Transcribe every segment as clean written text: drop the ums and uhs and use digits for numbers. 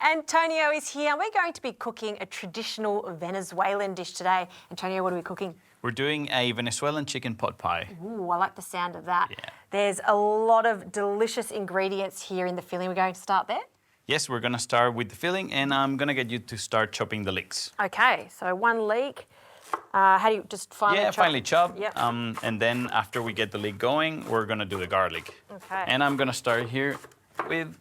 Antonio is here. We're going to be cooking a traditional Venezuelan dish today. Antonio, what are we cooking? We're doing a Venezuelan chicken pot pie. Ooh, I like the sound of that. Yeah. There's a lot of delicious ingredients here in the filling. We're going to start there? Yes, we're gonna start with the filling, and I'm gonna get you to start chopping the leeks. Okay, so one leek. How do you just finely chop? Yeah, finely chop. Yep. And then after we get the leek going, we're gonna do the garlic. Okay. And I'm gonna start here with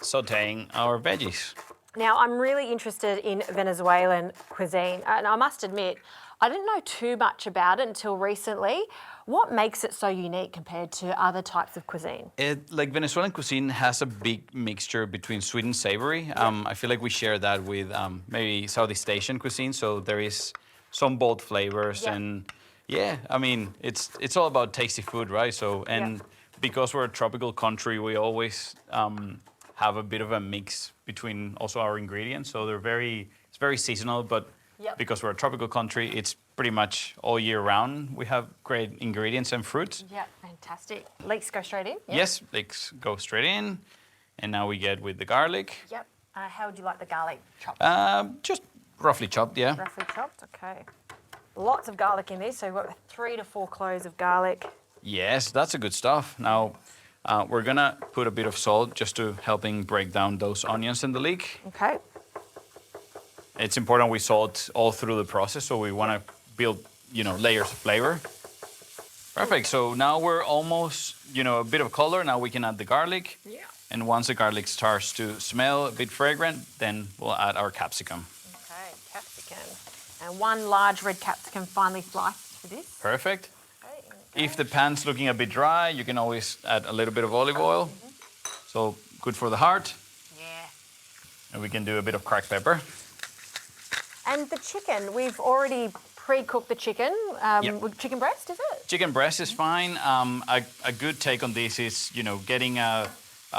sauteing our veggies. Now, I'm really interested in Venezuelan cuisine, and I must admit, I didn't know too much about it until recently. What makes it so unique compared to other types of cuisine? Like Venezuelan cuisine has a big mixture between sweet and savory. I feel like we share that with maybe Southeast Asian cuisine, so there is some bold flavors, and yeah, I mean, it's all about tasty food, right? So, and because we're a tropical country, we always have a bit of a mix between also our ingredients. So it's very seasonal, but because we're a tropical country, it's pretty much all year round. We have great ingredients and fruits. Yeah, fantastic. Leeks go straight in? Yep. Yes, leeks go straight in. And now we get with the garlic. Yep. How would you like the garlic chopped? Just roughly chopped, yeah. Roughly chopped, okay. Lots of garlic in this, so we've got 3 to 4 cloves of garlic. Yes, that's a good stuff. Now, we're gonna put a bit of salt just to helping break down those onions and the leek. Okay. It's important we salt all through the process, so we wanna build, layers of flavor. Perfect, so now we're almost, a bit of color. Now we can add the garlic. Yeah. And once the garlic starts to smell a bit fragrant, then we'll add our capsicum. Okay, capsicum. And 1 large red capsicum finely sliced for this. Perfect. Okay, if the pan's looking a bit dry, you can always add a little bit of olive oil. So good for the heart. Yeah. And we can do a bit of cracked pepper. And the chicken, we've already pre-cooked the chicken. With chicken breast, is it? Chicken breast is fine. A good take on this is, getting a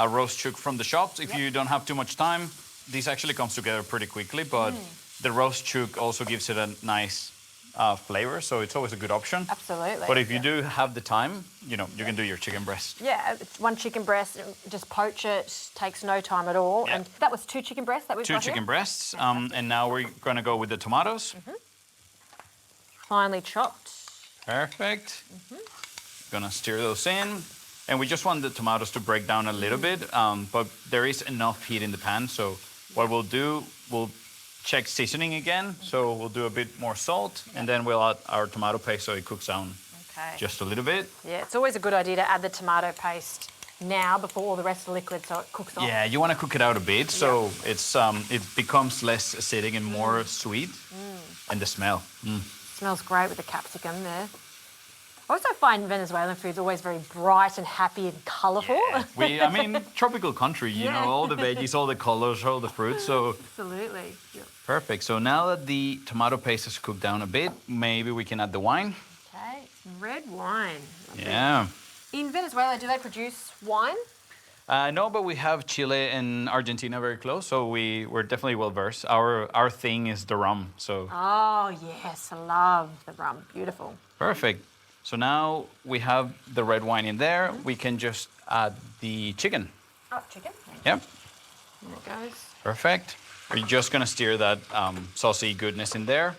roast chook from the shops. If you don't have too much time, this actually comes together pretty quickly, but the roast chook also gives it a nice flavor, so it's always a good option. Absolutely. But if you do have the time, you can do your chicken breast. Yeah, it's 1 chicken breast, just poach it, takes no time at all. Yeah. And that was 2 chicken breasts that we've got 2 chicken here? breasts, and now we're gonna go with the tomatoes. Finely chopped. Perfect. Gonna stir those in. And we just want the tomatoes to break down a little bit, but there is enough heat in the pan, so what we'll do, we'll check seasoning again, so we'll do a bit more salt, and then we'll add our tomato paste so it cooks down just a little bit. Yeah, it's always a good idea to add the tomato paste now before all the rest of the liquid so it cooks off. Yeah, you want to cook it out a bit so it becomes less acidic and more sweet, and the smell. Smells great with the capsicum there. I also find Venezuelan food's always very bright and happy and colourful. Yeah. Tropical country, all the veggies, all the colours, all the fruits, so... Absolutely. Yep. Perfect. So now that the tomato paste has cooked down a bit, maybe we can add the wine. Okay, some red wine. Yeah. In Venezuela, do they produce wine? No, but we have Chile and Argentina very close, so we're definitely well versed. Our thing is the rum, so... Oh, yes, I love the rum. Beautiful. Perfect. So now we have the red wine in there. We can just add the chicken. Oh, chicken? Yep. There it goes. Perfect. We're just gonna stir that saucy goodness in there.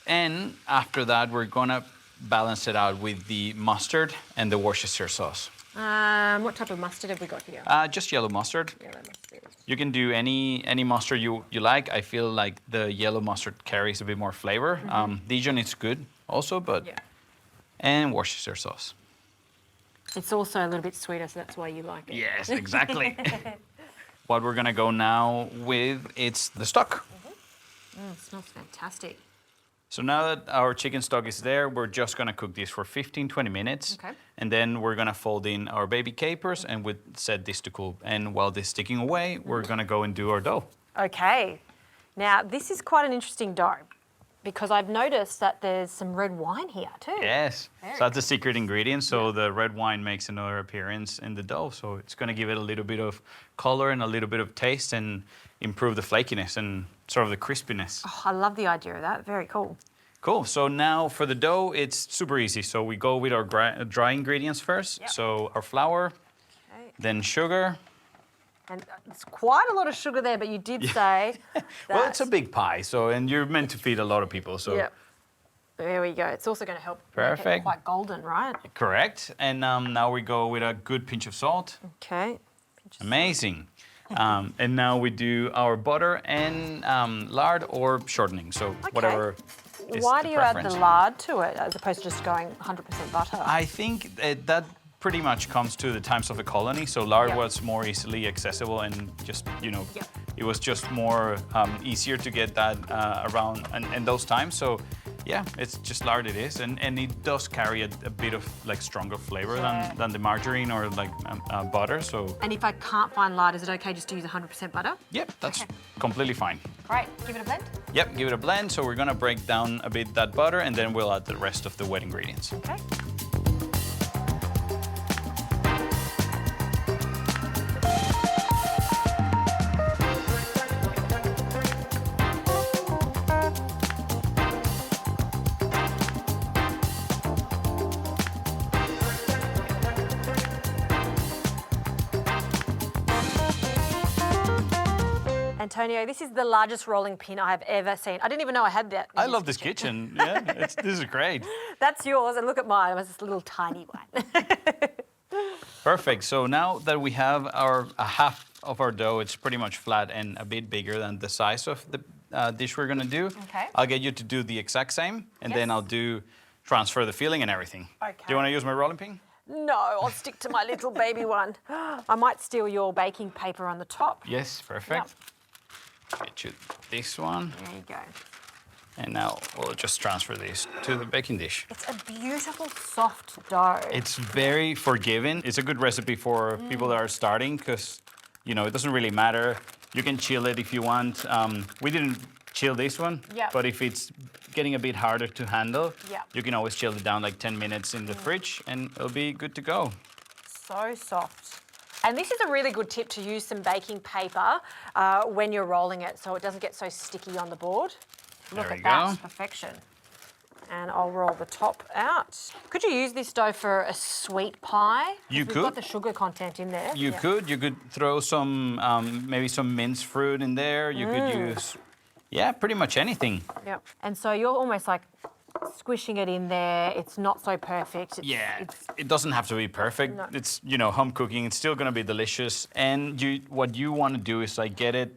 And after that, we're gonna balance it out with the mustard and the Worcestershire sauce. What type of mustard have we got here? Just yellow mustard. Yellow mustard. You can do any mustard you like. I feel like the yellow mustard carries a bit more flavor. Dijon is good also, but... Yeah. And Worcestershire sauce. It's also a little bit sweeter, so that's why you like it. Yes, exactly. What we're gonna go now with, it's the stock. It smells fantastic. So now that our chicken stock is there, we're just gonna cook this for 15-20 minutes. Okay. And then we're gonna fold in our baby capers and we'll set this to cool. And while this is sticking away, we're gonna go and do our dough. Okay. Now, this is quite an interesting dough because I've noticed that there's some red wine here too. Yes, so that's a secret ingredient. So the red wine makes another appearance in the dough. So it's gonna give it a little bit of color and a little bit of taste and improve the flakiness and sort of the crispiness. Oh, I love the idea of that. Very cool. Cool, so now for the dough, it's super easy. So we go with our dry ingredients first. Yep. So our flour, then sugar, And it's quite a lot of sugar there, but you did say that... Well, it's a big pie, so, and you're meant to feed a lot of people, so. Yep. There we go. It's also going to help make it quite golden, right? Correct. And now we go with a good pinch of salt. Okay. Amazing. And now we do our butter and lard or shortening, so whatever is Why the do you preference. add the lard to it as opposed to just going 100% butter? I think that pretty much comes to the times of the colony, so lard Yep. was more easily accessible and just, Yep. it was just more easier to get that around in those times. So yeah, it's just lard it is, and it does carry a bit of like stronger flavor than the margarine or like butter. So. And if I can't find lard, is it okay just to use 100% butter? Yep, that's completely fine. Great. Give it a blend. Yep, give it a blend. So we're gonna break down a bit that butter, and then we'll add the rest of the wet ingredients. Okay. Antonio, this is the largest rolling pin I have ever seen. I didn't even know I had that. I love this kitchen. Yeah, this is great. That's yours, and look at mine. It was this little tiny one. Perfect. So now that we have our half of our dough, it's pretty much flat and a bit bigger than the size of the dish we're gonna do. Okay. I'll get you to do the exact same, and then I'll transfer the filling and everything. Okay. Do you want to use my rolling pin? No, I'll stick to my little baby one. I might steal your baking paper on the top. Yes, perfect. Get you this one. There you go. And now we'll just transfer this to the baking dish. It's a beautiful, soft dough. It's very forgiving. It's a good recipe for people that are starting because, it doesn't really matter. You can chill it if you want. We didn't chill this one, but if it's getting a bit harder to handle, you can always chill it down like 10 minutes in the fridge and it'll be good to go. So soft. And this is a really good tip to use some baking paper when you're rolling it so it doesn't get so sticky on the board. Look at that, perfection. And I'll roll the top out. Could you use this dough for a sweet pie? You could. We've got the sugar content in there. You could. You could throw some, maybe some minced fruit in there. You could use, pretty much anything. Yep. And so you're almost like squishing it in there. It's not so perfect. It doesn't have to be perfect. No. It's, home cooking. It's still going to be delicious. And what you want to do is like get it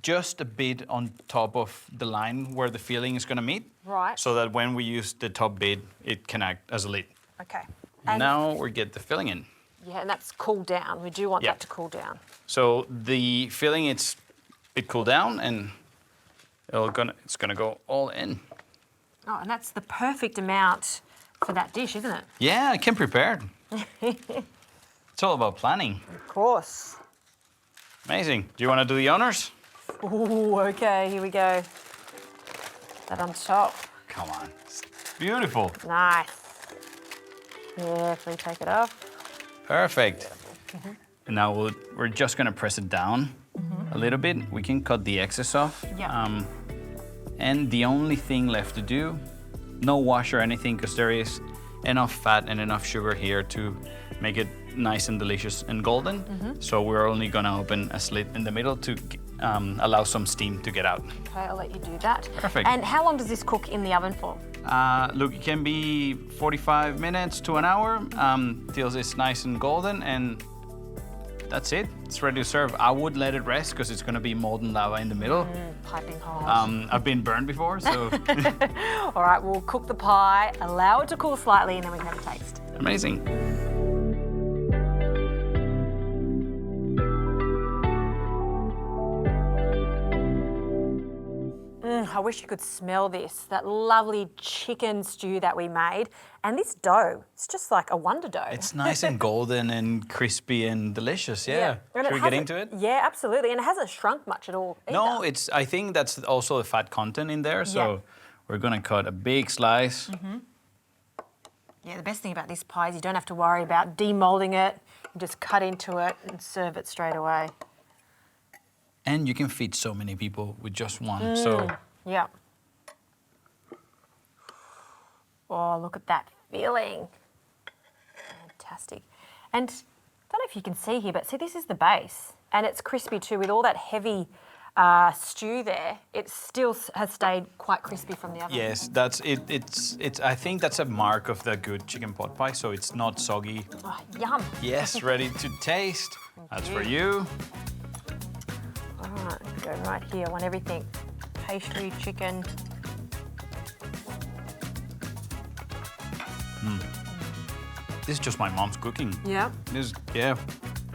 just a bit on top of the line where the filling is going to meet. Right. So that when we use the top bit, it can act as a lid. Okay. And now we get the filling in. Yeah, and that's cooled down. We do want that to cool down. So the filling, it's a bit cooled down and it's gonna go all in. Oh, and that's the perfect amount for that dish, isn't it? Yeah, I came prepared. It's all about planning. Of course. Amazing. Do you want to do the honors? Ooh, okay, here we go. That on top. Come on. It's beautiful. Nice. Carefully take it off. Perfect. And now we're just going to press it down a little bit. We can cut the excess off. Yeah. And the only thing left to do, no wash or anything, because there is enough fat and enough sugar here to make it nice and delicious and golden. So we're only going to open a slit in the middle to allow some steam to get out. Okay, I'll let you do that. Perfect. And how long does this cook in the oven for? Look, it can be 45 minutes to an hour till it's nice and golden, and that's it. It's ready to serve. I would let it rest because it's going to be molten lava in the middle. Piping hot. I've been burned before, so. All right, we'll cook the pie, allow it to cool slightly, and then we can have a taste. Amazing. I wish you could smell this, that lovely chicken stew that we made. And this dough, it's just like a wonder dough. It's nice and golden and crispy and delicious, yeah. And Should we get into it? Yeah, absolutely. And it hasn't shrunk much at all either. No, I think that's also the fat content in there, so we're gonna cut a big slice. Yeah, the best thing about this pie is you don't have to worry about demolding it. You just cut into it and serve it straight away. And you can feed so many people with just one, so. Yeah. Oh, look at that filling. Fantastic. And I don't know if you can see here, but see, this is the base. And it's crispy too, with all that heavy stew there. It still has stayed quite crispy from the oven. Yes, that's it. It's. I think that's a mark of the good chicken pot pie. So it's not soggy. Oh, yum. Yes, ready to taste. That's for you. All right, go right here. I want everything. Pastry, chicken. This is just my mom's cooking. Yeah. Yeah.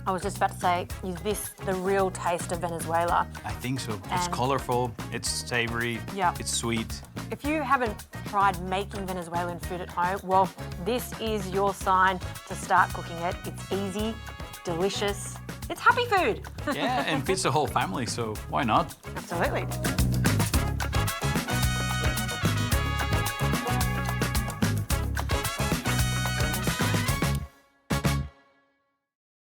I was just about to say, is this the real taste of Venezuela? I think so. It's colorful, it's savory, Yeah. it's sweet. If you haven't tried making Venezuelan food at home, well, this is your sign to start cooking it. It's easy, delicious, it's happy food. Yeah, and fits the whole family, so why not? Absolutely.